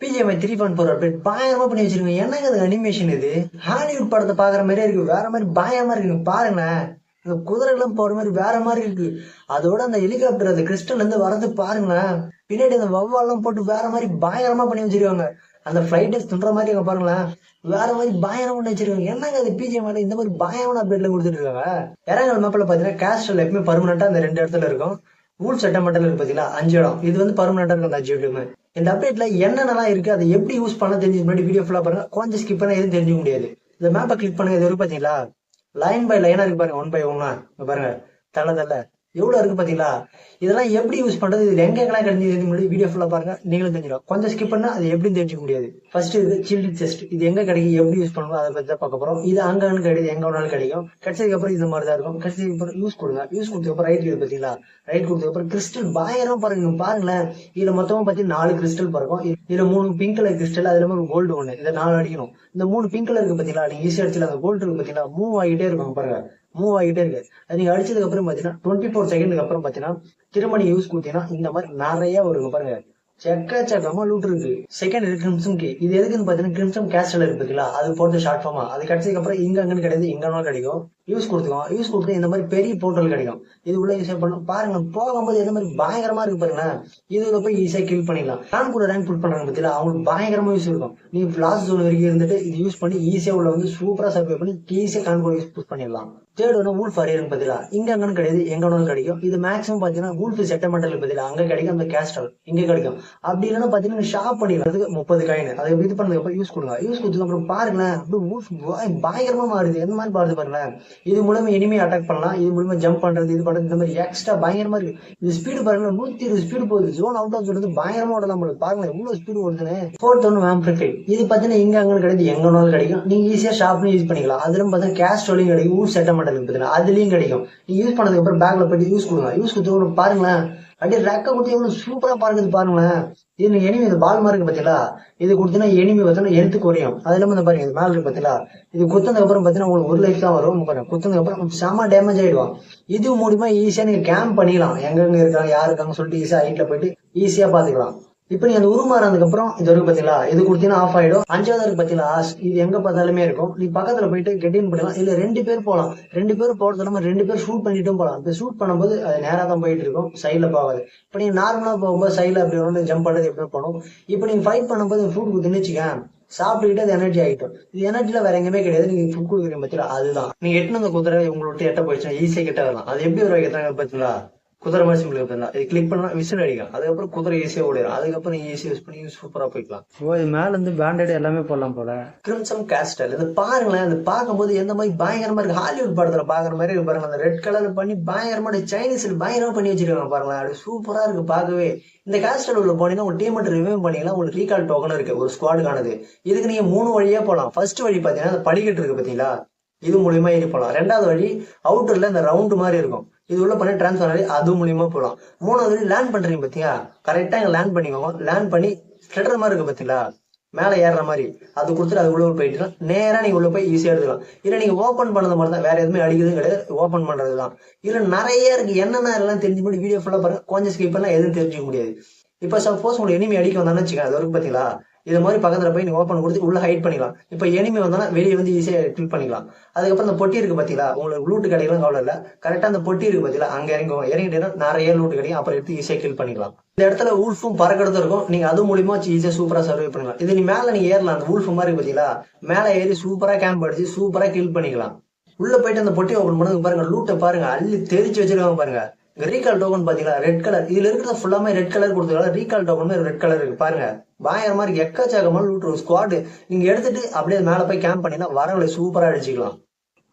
BGMI 3.4 update பயங்கரமா பண்ணி வச்சிருக்கோம். என்னங்க அது அனிமேஷன் இது? ஹாலிவுட் படத்தை பாக்குற மாதிரியே இருக்கு. வேற மாதிரி பயங்கரமா இருக்கு. பாருங்களேன், இந்த குதிரைகளும் போற மாதிரி வேற மாதிரி இருக்கு. அதோட அந்த ஹெலிகாப்டர் அந்த கிறிஸ்டல் இருந்து வரது பாருங்களேன். பின்னாடி அந்த வவ்வாலாம் போட்டு வேற மாதிரி பயங்கரமா பண்ணி வச்சிருக்காங்க. அந்த ஃபிளைட் துன்ற மாதிரி அங்க பாருங்களேன், வேற மாதிரி பயங்கரமா பண்ணி வச்சிருக்காங்க. என்னங்க அது பிஜிஎம் இந்த மாதிரி பயங்கரமான அப்டேட்ல கொடுத்துட்டு இருக்காங்க. இறங்கல் மேப்ல பாத்தீங்கன்னா கேஸ்டல் எப்பவுமே பர்மனண்டா அந்த 2 இடத்துல இருக்கும். ஊர் செட்டமெண்டல் இருக்கு பாத்தீங்களா, 5 இடம். இது வந்து பர்மனண்டா இருக்கும் அந்த 5 இடமே. இந்த அப்டேட்ல என்னென்னலாம் இருக்கு, அதை எப்படி யூஸ் பண்ண தெரிஞ்சு முன்னாடி வீடியோ ஃபுல்லா பாருங்க. கொஞ்சம் ஸ்கிப் பண்ணா எதுவும் தெரிஞ்சுக்க முடியாது. இந்த மேப்பை கிளிக் பண்ணுங்க. இது வரும் பாத்தீங்களா, லைன் பை லைனா இருக்கு பாருங்க, 1 by 1 பாருங்க. தள்ள எவ்வளவு இருக்கு பாத்தீங்களா. இதெல்லாம் எப்படி யூஸ் பண்றது, இது எங்கெல்லாம் கிடைஞ்சது முன்னாடி வீடியோ ஃபுல்லா பாருங்க, நீங்களும் தெரிஞ்சிடும். கொஞ்சம் ஸ்கிப் பண்ணா அது எப்படின்னு தெரிஞ்சுக்க முடியாது. ஃபர்ஸ்ட் இது சில்ட்ரன் செஸ்ட். இது எங்க கிடைக்கும், எப்படி யூஸ் பண்ணணும், அதை பத்தி தான் பார்க்க போறோம். இது அங்கன்னு கிடையாது, எங்க வேணாலும் கிடைக்கும். கிடைச்சதுக்கு அப்புறம் இந்த மாதிரி தான் இருக்கும். கிடைச்சதுக்கு அப்புறம் யூஸ் கொடுங்க. யூஸ் கொடுத்ததுக்கு அப்புறம் ரைட் இருக்குது பாத்தீங்களா, ரைட் கொடுத்ததுக்கு அப்புறம் கிறிஸ்டல் பயங்கரம் பாருங்க. பாருங்களேன், இதுல மொத்தமா பாத்தீங்கன்னா 4 கிறிஸ்டல் பிறக்கும். இதுல 3 பிங்க் கலர் கிறிஸ்டல், அதுல ஒரு கோல்டு ஒண்ணு. இதை 4 அடிக்கணும். இந்த 3 பிங்க் கலர் இருக்கு பாத்தீங்களா, நீங்க ஈஸியா அடிச்சல. அந்த கோல்டு இருக்கு பாத்தீங்களா, மூவ் ஆகிட்டே இருக்கும் பாருங்க, மூவ் ஆகிட்டே இருக்கு. அது நீங்க அடிச்சதுக்கு அப்புறம் பாத்தீங்கன்னா 24 செகண்டுக்கு அப்புறம் பாத்தீங்கன்னா திரும்ப நீங்க யூஸ் கொடுத்தீங்கன்னா இந்த மாதிரி நிறைய வரும் பாருங்க. செக்கச்சக்கமா லூட் இருக்கு. செகண்ட் இருக்கு கிரிம்சம் கே. இது எதுக்குன்னு பாத்தீங்கன்னா கிரிம்சம் கேஸ்டல் இருக்கு பாத்தீங்களா, அது போட்டு ஷார்ட் ஃபார்மா. அது கிடைச்சதுக்கு அப்புறம் இங்க அங்கன்னு கிடையாது, எங்கனாலும் கிடைக்கும். யூஸ் கொடுத்துக்கோம். யூஸ் கொடுத்து இந்த மாதிரி பெரிய போர்ட்டல் கிடைக்கும். இது உள்ள யூஸ் பண்ணணும். பாருங்க, போகும்போது எந்த மாதிரி பயங்கரமா இருக்கு பாருங்களேன். இதுல போய் ஈஸியா கில் பண்ணிடலாம். ரேங்க் கூட ரேங்க் புட் பண்றாங்க பாத்தீங்களா, அவங்களுக்கு பயங்கரமா யூஸ் இருக்கும். நீங்க லாஸ்ட் ஜோன் வரைக்கும் இருந்துட்டு இது யூஸ் பண்ணி ஈஸியா உள்ள வந்து சூப்பரா சர்வே பண்ணி ஈஸியா ரேங்க் கூட யூஸ் பண்ணிடலாம். தேர்ட் ஒன்று வூல்ஃப் அரியர் பாத்தீங்களா, இங்க அங்கன்னு கிடையாது, எங்க வேணாலும் கிடைக்கும். இது மேக்ஸிமம் பாத்தீங்கன்னா வூல்ஃப் செட்டமெண்டல் பாத்தீங்களா, அங்க கிடைக்கும். அந்த கேஸ்டல் இங்க கிடைக்கும். அப்படி இல்லைன்னா பாத்தீங்கன்னா ஷாப் பண்ணிடலாம். 30 காயின். அதை இது பண்ணதுக்கு அப்புறம் யூஸ் கொடுங்க. யூஸ் கொடுத்ததுக்கு அப்புறம் பாருங்களேன், அப்படியே வூல்ஃப் பயங்கரமா மாறுது. எந்த மாதிரி பாருது பாருங்களேன். இது மூலமா இனிமே அட்டாக் பண்ணலாம். இது மூலமா ஜம்ப் பண்றது, இது பண்றது, இந்த மாதிரி எக்ஸ்ட்ரா பயங்கரமா இருக்கு. இது ஸ்பீடு பாருங்க, 120 ஸ்பீடு போகுது. ஜோன் அவுட் ஆஃப் சொல்றது பயங்கரமா ஓடலாம் போல. பாருங்க எவ்வளவு ஸ்பீடு ஓடுதுன்னு. ஃபோர்த் ஒன்று ஆம்பிளிஃபை. இது பாத்தீங்கன்னா இங்க அங்கன்னு கிடையாது, எங்க வேணாலும் கிடைக்கும். நீங்க ஈஸியா ஷாப்னு யூஸ் பண்ணிக்கலாம். அதுல பாத்தீங்கன்னா கேஸ்டோலையும் கிடைக்கும், ஊர் செட்டமெண்டல் பாத்தீங்கன்னா அதுலயும் கிடைக்கும். நீங்க யூஸ் பண்ணதுக்கு அப்புறம் பேக்ல போயிட்டு யூஸ் கொடுங்க. யூஸ் கொடுத்து பாருங்களேன், அப்படியே ரெக்க கொடுத்து எவ்வளவு சூப்பரா பாருங்க. பாருங்களேன், இது எனிமி இது பால் மார்க்கு பாத்தீங்களா, இது கொடுத்தீங்கன்னா எனிமி பார்த்தீங்கன்னா எழுத்து குறையும். அது இல்லாம இந்த பாருங்க, இது மேல இருக்கு பாத்தீங்களா, இது குத்துனதுக்கு அப்புறம் பாத்தீங்கன்னா உங்களுக்கு 1 லைஃப் தான் வரும். பாருங்க, குத்துனதுக்கு அப்புறம் செம டேமேஜ் ஆயிடுவான். இது மூலியமா ஈஸியா நீங்க கேம்ப் பண்ணிக்கலாம். எங்க இருக்காங்க யாரு இருக்காங்க சொல்லிட்டு ஈஸியா ஹைட்ல போயிட்டு ஈஸியா பாத்துக்கலாம். இப்ப நீங்க அந்த உருமாறதுக்கு அப்புறம் இது இருக்கு பாத்தீங்களா, இது கொடுத்தீங்கன்னா ஆஃப் ஆயிடும். 5வது இருக்கு பாத்தீங்களா, இது எங்க பார்த்தாலுமே இருக்கும். நீ பக்கத்துல போயிட்டு கெட்டின் பண்ணலாம். இல்ல 2 பேர் போகலாம். 2 பேர் போறது நம்ம 2 பேர் ஷூட் பண்ணிட்டும் போகலாம். இப்ப ஷூட் பண்ணும்போது அது நேரா தான் போயிட்டு இருக்கும், சைட்ல போகாது. இப்ப நீங்க நார்மலா போகும்போது சைட்ல அப்படி வந்து ஜம்ப் பண்றது எப்படி போகணும். இப்ப நீங்க ஃபைட் பண்ணும்போது ஷூட் கொடுத்துன்னு வச்சுக்கேன், சாப்பிட்டுக்கிட்டு அது எனர்ஜி ஆகிட்டோம். இது எனர்ஜில வேற எங்கேயுமே கிடையாது. நீங்க ஃபுட் கொடுக்குறீங்க பத்தியா, அதுதான் நீங்க எட்டுன அந்த குதிரை உங்களோட எட்ட போயிடுச்சுன்னா ஈஸியா கிட்ட வரலாம். அது எப்படி ஒரு வைக்கிறாங்க பாத்தீங்களா, குதிரை மாதிரி சிம்பிள் பார்த்தா இது கிளிக் பண்ணா விசில் அடிக்கும். அதுக்கப்புறம் குதிரை ஈஸியா ஓடிடும். அதுக்கப்புறம் நீங்க ஈஸியா யூஸ் பண்ணி சூப்பரா போய்க்கலாம். ஓ, இது மேல இருந்து பேண்டட் எல்லாமே போடலாம் போல. கிரிம்சம் கேஸ்டல் இது பாருங்களேன், அது பார்க்கும்போது எந்த மாதிரி பயங்கரமா இருக்கு. ஹாலிவுட் படத்துல பாக்குற மாதிரி இருக்கு பாருங்க. அந்த ரெட் கலர் பண்ணி பயங்கரமா சைனீஸ்ல பயங்கரமா பண்ணி வச்சிருக்காங்க பாருங்களேன். அது சூப்பரா இருக்கு பார்க்கவே. இந்த கேஸ்டல் உள்ள போனீங்கன்னா ஒரு டீம் மட்டும் ரிவைவ் பண்ணிக்கலாம். உங்களுக்கு ரீகால் டோக்கன் இருக்கு ஒரு ஸ்குவாடுக்கானது. இதுக்கு நீங்க 3 வழியா போகலாம். ஃபர்ஸ்ட் வழி பாத்தீங்கன்னா அந்த படிக்கட்டு இருக்கு பாத்தீங்களா, இது மூலியமா ஏறி போகலாம். 2வது வழி அவுட்டர்ல இந்த ரவுண்ட் மாதிரி இருக்கும், இது உள்ள பண்ணி டிரான்ஸ்பர் ஆகி அது மூலியமா போகலாம். 3வது வழி லேண்ட் பண்றீங்க பாத்தியா, கரெக்டா இங்க லேண்ட் பண்ணிக்கோங்க. லேண்ட் பண்ணி ஸ்ட்ரெட்டர் மாதிரி இருக்கு பாத்தீங்களா, மேல ஏறுற மாதிரி, அது கொடுத்துட்டு அது உள்ள போயிட்டு நேரா நீங்க உள்ள போய் ஈஸியா எடுத்துக்கலாம். இல்ல நீங்க ஓபன் பண்ணது மாதிரி தான், வேற எதுவுமே அடிக்கிறதும் கிடையாது, ஓபன் பண்றதுதான். இதுல நிறைய இருக்கு. என்னென்ன எல்லாம் தெரிஞ்சு போய் வீடியோ ஃபுல்லா பாருங்க. கொஞ்சம் ஸ்கிப் பண்ணா எதுவும் தெரிஞ்சுக்க முடியாது. இப்ப சப்போஸ் உங்களுக்கு எனிமி அடிக்க வந்தான்னு வச்சுக்கோங்க, அது வரைக்கும் பாத்தீங்களா, இது மாதிரி பக்கத்துல போய் நீங்க ஓப்பன் கொடுத்து உள்ள ஹைட் பண்ணிக்கலாம். இப்ப எனிமி வந்தானா வெளியே வந்து ஈஸியா கிளிக் பண்ணிக்கலாம். அதுக்கப்புறம் அந்த பொட்டி இருக்கு பாத்தீங்களா, உங்களுக்கு லூட்டு கிடைக்கலாம் கவலை இல்ல. கரெக்டா அந்த பொட்டி இருக்கு பாத்தீங்களா, அங்க இறங்கிட்டீங்கன்னா நிறைய லூட்டு கிடைக்கும். அப்புறம் எடுத்து ஈஸியா கில் பண்ணிக்கலாம். இந்த இடத்துல ஊல்ஃபும் பறக்கிறது இருக்கும். நீங்க அது மூலியமா ஈஸியா சூப்பரா சர்வே பண்ணலாம். இது நீ மேல நீங்க ஏறலாம். அந்த ஊல்ஃபு மாதிரி பாத்தீங்களா, மேல ஏறி சூப்பரா கேம்ப் அடிச்சு சூப்பரா கில் பண்ணிக்கலாம். உள்ள போயிட்டு அந்த பொட்டி ஓபன் பண்ணது பாருங்க, லூட்டை பாருங்க, அள்ளி தெரிச்சு வச்சிருக்காங்க பாருங்க. ரீகால் டோக்கன் பாத்தீங்களா, ரெட் கலர். இதுல இருக்கிறது ஃபுல்லாமே ரெட் கலர் கொடுத்துருக்காங்க. ரீகால் டோக்கன் ரெட் கலர் இருக்கு பாருங்க. பயங்கரமா இருக்கு. எக்கச்சக்கமான லூட் ஸ்குவாட் நீங்க எடுத்துட்டு அப்படியே மேல போய் கேம்ப் பண்ணினா வரவங்களை சூப்பரா அடிச்சுக்கலாம்.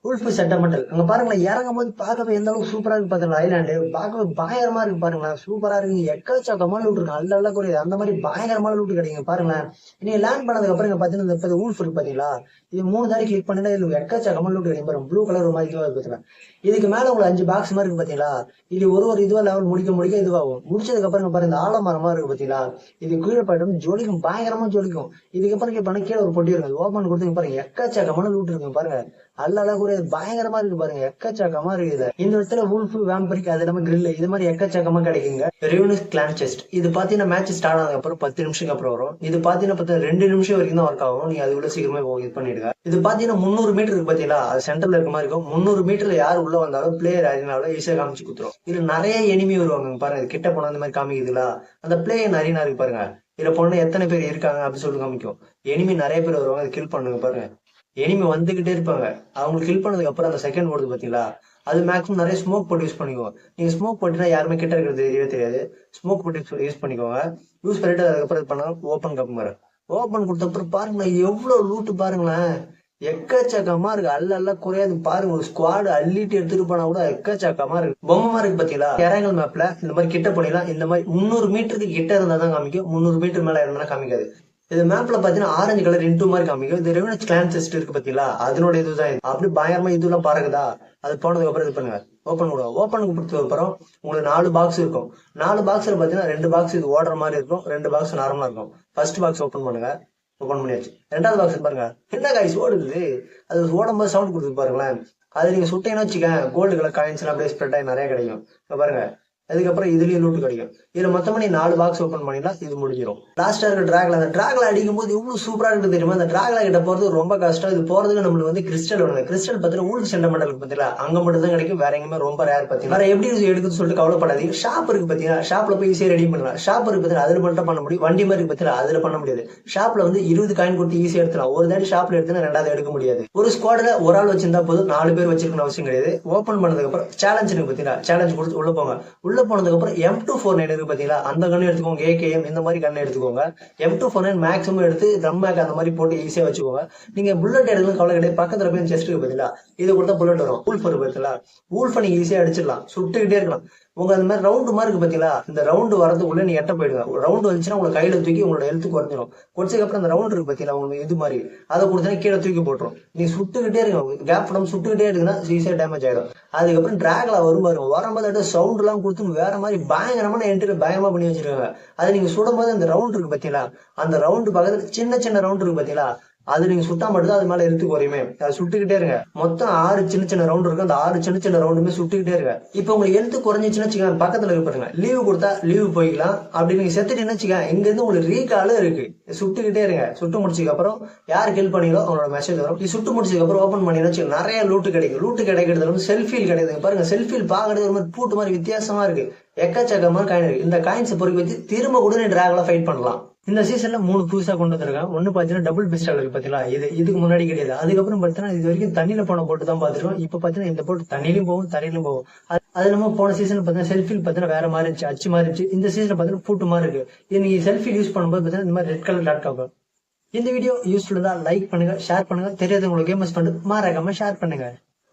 உல்ஃப் செட்டமெண்டல் அங்க பாருங்களேன், இறங்கும் போது பார்க்கவே எந்த அளவுக்கு சூப்பரா இருக்கு பாத்தீங்களா. ஐலாண்டு பார்க்கவே பயங்கரமா இருக்கு பாருங்களேன், சூப்பரா இருக்கு. எக்கச்சக்கமான லூட் இருக்கு, அல்ல குறையுது. அந்த மாதிரி பயங்கரமான லூட் கிடைக்கும் பாருங்களேன். நீங்க லேண்ட் பண்ணதுக்கு அப்புறம் இங்க பாத்தீங்கன்னா இந்த ஊல்ஃப் இருக்கு பாத்தீங்களா, இது 3 தாரி கிளிக் பண்ணினா இது எக்கச்சக்கமான லூட் கிடைக்கும் பாருங்க. ப்ளூ கலர் மாதிரி பாத்தீங்கன்னா இதுக்கு மேல உங்களுக்கு 5 பாக்ஸ் மாதிரி இருக்கு பாத்தீங்களா. இது ஒரு இதுவா லெவல் முடிக்க இதுவாகும். முடிச்சதுக்கு அப்புறம் பாருங்க இந்த ஆலமரமா இருக்கு பாத்தீங்களா, இது கீழே போயிட்டு ஜொலிக்கும், பயங்கரமா ஜொலிக்கும். இதுக்கப்புறம் பண்ண கீழே ஒரு பொட்டி இருக்கு, ஓபன் கொடுத்து பாருங்க எக்கச்சக்கமான லூட் இருக்கு பாருங்க. அல்ல குறையாது. பயங்கரமா இருக்கு பாருங்க, எக்கச்சக்கமா இருக்குது. இந்த இடத்துல வூல்ஃப், வேம்பரிக், அது இல்லாம கிரில், இது மாதிரி எக்கச்சக்கமா கிடைக்குங்க. ரெவன்யூஸ் கிளான் செஸ்ட் இது பாத்தீங்கன்னா மேட்ச் ஸ்டார்ட் ஆனதுக்கு அப்புறம் 10 நிமிஷத்துக்கு அப்புறம் வரும். இது பாத்தீங்கன்னா 2 நிமிஷம் வரைக்கும் தான் ஒர்க் ஆகும். நீங்க அதுக்குள்ள சீக்கிரமா இது பண்ணிடுங்க. இது பாத்தீங்கன்னா 300 மீட்டர் இருக்கு பாத்தீங்களா, அது சென்டர்ல இருக்க மாதிரி இருக்கும். 300 மீட்டர்ல யார் உள்ள வந்தாலும் பிளேயர் அறினாலும் ஈஸியா காமிச்சு குத்துரும். இதுல நிறைய எனிமி வருவாங்க பாருங்க, கிட்ட போனா அந்த மாதிரி காமிக்குதுல, அந்த பிளேயர் நிறைய இருக்கு பாருங்க. இதுல போனா எத்தனை பேர் இருக்காங்க அப்படின்னு சொல்லி காமிக்கும். எனிமி நிறைய பேர் வருவாங்க, அதை கில் பண்ணுங்க பாருங்க. எனிமி வந்துகிட்டே இருப்பாங்க. அவங்க கில் பண்ணதுக்கு அப்புறம் அந்த செகண்ட் ஓடுது பாத்தீங்களா, அது மேக்ஸிமம் நிறைய ஸ்மோக் போட்டு யூஸ் பண்ணிக்கோங்க. நீங்க ஸ்மோக் போட்டுனா யாருமே கிட்ட இருக்கிறது தெரியவே தெரியாது. ஸ்மோக் போட்டு யூஸ் பண்ணிக்கோங்க. யூஸ் பண்ணிட்டு அதுக்கப்புறம் பண்ணா ஓப்பன் கப் மாதிரி ஓப்பன் கொடுத்த அப்புறம் பாருங்களேன், எவ்வளவு லூட்டு பாருங்களேன், எக்கச்சக்கமா இருக்கு. அல்ல குறையாது பாருங்க. ஒரு ஸ்குவாடு அள்ளிட்டு எடுத்துட்டு போனா கூட எக்கச்சக்கமா இருக்கு. பொம்மை இருக்கு பாத்தீங்களா, கேரங்கல் மேப்ல இந்த மாதிரி கிட்ட போனீங்கன்னா இந்த மாதிரி 300 மீட்டருக்கு கிட்ட இருந்தா தான் காமிக்கும். 300 மீட்டர் மேல இருந்தா காமிக்காது. இது மேப்ல பாத்தீங்கன்னா ஆரஞ்சு கலர் இன்டூ மாதிரி காமிக்கும். இது ரெவன்யூ கிளான் செஸ்ட் இருக்கு பாத்தீங்களா, அதனோட இதுதான். அப்படி பயங்கரமா இதுலாம் பாருக்குதா. அது போனதுக்கு அப்புறம் இது பண்ணுங்க, ஓப்பன் கொடுங்க. ஓப்பன் கொடுத்ததுக்கு அப்புறம் உங்களுக்கு 4 பாக்ஸ் இருக்கும். 4 பாக்ஸ்ல பாத்தீங்கன்னா 2 பாக்ஸ் இது ஓடுற மாதிரி இருக்கும், 2 பாக்ஸ் நார்மலா இருக்கும். ஃபர்ஸ்ட் பாக்ஸ் ஓப்பன் பண்ணுங்க. ஓப்பன் பண்ணியாச்சு. 2வது பாக்ஸ் பாருங்க, என்ன காய்ஸ் ஓடுது. அது ஓடும் போது சவுண்ட் கொடுத்து பாருங்களேன். அது நீங்க சுட்டீங்கன்னா வச்சுக்க, கோல்டு கலர் காயின்ஸ் எல்லாம் அப்படியே ஸ்ப்ரெட் ஆகி நிறைய கிடைக்கும். பாருங்க, அதுக்கப்புறம் இதுலயும் லூட்டு கிடைக்கும். இதுல மொத்தமா நீ 4 பாக்ஸ் ஓப்பன் பண்ணினா இது முடிஞ்சிடும். லாஸ்டா இருக்க டிராக்ல, அந்த டிராக்ல அடிக்கும் போது எவ்வளவு சூப்பரா இருக்கு தெரியுமா. அந்த டிராக்ல கிட்ட போறது ரொம்ப கஷ்டம். இது போறதுக்கு நம்மளுக்கு வந்து கிறிஸ்டல் வேணும். கிறிஸ்டல் பத்தின ஊருக்கு சென்டமெண்டல் பத்தில அங்க மட்டும் தான் கிடைக்கும், வேற எங்கேயுமே ரொம்ப ரேர். பத்தி வேற எப்படி எடுக்குன்னு சொல்லிட்டு கவலைப்படாதீங்க. ஷாப் இருக்கு பாத்தீங்கன்னா, ஷாப்ல போய் ஈஸியா ரெடி பண்ணலாம். ஷாப் இருக்கு பத்தில அதுல மட்டும் பண்ண முடியும். வண்டி மாதிரி இருக்கு பத்தில அதுல பண்ண முடியாது. ஷாப்ல வந்து 20 காயின் கொடுத்து ஈஸியா எடுத்துலாம். ஒரு தாட்டி ஷாப்ல எடுத்துனா 2வது எடுக்க முடியாது. ஒரு ஸ்குவாட்ல ஒரு ஆள் வச்சிருந்தா போதும், 4 பேர் வச்சிருக்கணும் அவசியம் கிடையாது. ஓப்பன் பண்ணதுக்கு அப்புறம் சேலஞ்ச் இருக்கு பாத்தீங்களா, சேலஞ்ச் கொடுத்து உள்ள போங்க. உள்ள போனதுக்கு அப்புறம் M249 இருக்கு பாத்தீங்களா, அந்த கண்ணு எடுத்துக்கோங்க. AKM இந்த மாதிரி கண்ணு எடுத்துக்கோங்க. M249 மேக்ஸிமம் எடுத்து ட்ரம் பேக் அந்த மாதிரி போட்டு ஈஸியா வச்சுக்கோங்க. நீங்க புல்லட் எடுக்கணும் கவலை கிடையாது. பக்கத்துல போய் செஸ்ட் இருக்கு பாத்தீங்களா, இது கொடுத்தா புல்லட் வரும். வூல்ஃப் இருக்கு பாத்தீங்களா, வூல்ஃபை நீங்க ஈஸியா அடிச்சிடலாம், சுட்டுக்கிட்டே இருக்கலாம். உங்க அந்த மாதிரி ரவுண்டு மாதிரி இருக்கு பாத்தீங்களா, இந்த ரவுண்டு வரதுக்குள்ள நீ எட்ட போயிடுங்க. ரவுண்டு வந்துச்சுன்னா உங்களை கையில தூக்கி உங்களோட ஹெல்த் குறைஞ்சிடும். குறைச்சதுக்கு அப்புறம் அந்த ரவுண்ட் இருக்கு பாத்தீங்களா, உங்களுக்கு இது மாதிரி அதை கொடுத்தா கீழே தூக்கி போட்டுரும். நீ சுட்டுக்கிட்டே இருங்க, கேப் படம் சுட்டுக்கிட்டே இருக்குன்னா ஈஸியா டேமேஜ் ஆயிடும். அதுக்கப்புறம் டிராக்ல வரும் பாருங்க, வரும்போது சவுண்ட் எல்லாம் கொடுத்து வேற மாதிரி பயங்கரமான என்ட்ரி பயங்கரமா பண்ணி வச்சிருக்காங்க. அது நீங்க சுடும் போது அந்த ரவுண்ட் இருக்கு பாத்தீங்களா, அந்த ரவுண்டு பக்கத்துல சின்ன சின்ன ரவுண்ட் இருக்கு பாத்தீங்களா, அது நீங்க சுட்டா மட்டும் அது மேல எடுத்து குறையுமே. அதை சுட்டுக்கிட்டே இருங்க. மொத்தம் 6 சின்ன சின்ன ரவுண்ட் இருக்கு. அந்த 6 சின்ன சின்ன ரவுண்டுமே சுட்டுக்கிட்டே இருங்க. இப்ப உங்களுக்கு எழுத்து குறைஞ்சிச்சுன்னு வச்சுக்கோங்க, பக்கத்துல இருப்பாருங்க, லீவு கொடுத்தா லீவு போய்க்கலாம். அப்படி நீங்க செத்துட்டீங்கன்னு வச்சுக்கோங்க, இங்க இருந்து உங்களுக்கு ரீகாலும் இருக்கு. சுட்டுக்கிட்டே இருங்க. சுட்டு முடிச்சதுக்கு அப்புறம் யார் ஹெல்ப் பண்ணீங்களோ அவங்களோட மெசேஜ் வரும். இது சுட்டு முடிச்சதுக்கு அப்புறம் ஓப்பன் பண்ணீங்கன்னா நிறைய லூட்டு கிடைக்கும். லூட்டு கிடைக்கிறது வந்து செல்ஃபீல் கிடையாது பாருங்க. செல்ஃபீல் பாக்குறது ஒரு மாதிரி பூட்டு மாதிரி வித்தியாசமா இருக்கு. எக்கச்சக்கமா காயின் இருக்கு. இந்த காயின்ஸை பொறுக்க வச்சு திரும்ப கூட நீ டிராகன்ல ஃபைட் பண்ணலாம். இந்த சீசன்ல 3 புதுசா கொண்டு வந்திருக்காங்க. ஒண்ணு பாத்தீங்கன்னா டபுள் பிஸ்டால் இருக்கு பாத்தீங்களா, இதுக்கு முன்னாடி கிடையாது. அதுக்கப்புறம் பாத்தீங்கன்னா இது வரைக்கும் தண்ணியில போன போட்டு தான் பாத்துருக்கோம். இப்ப பாத்தீங்கன்னா இந்த போட்டு தண்ணியிலும் போகும், தரையிலும் போகும். அது நம்ம போன சீசன் பாத்தீங்கன்னா செல்ஃபில் பாத்தீங்கன்னா வேற மாதிரி இருந்துச்சு, அச்சு மாதிரி இருந்துச்சு. இந்த சீசன் பாத்தீங்கன்னா பூட்டு மாதிரி இருக்கு. இது நீங்க செல்ஃபி யூஸ் பண்ணும்போது பாத்தீங்கன்னா இந்த மாதிரி ரெட் கலர் டாட் ஆகும். இந்த வீடியோ யூஸ்ஃபுல்லா லைக் பண்ணுங்க, ஷேர் பண்ணுங்க. தெரியாதவங்களுக்கு கேமர்ஸ் பண்ணு மறக்காம ஷேர் பண்ணுங்க.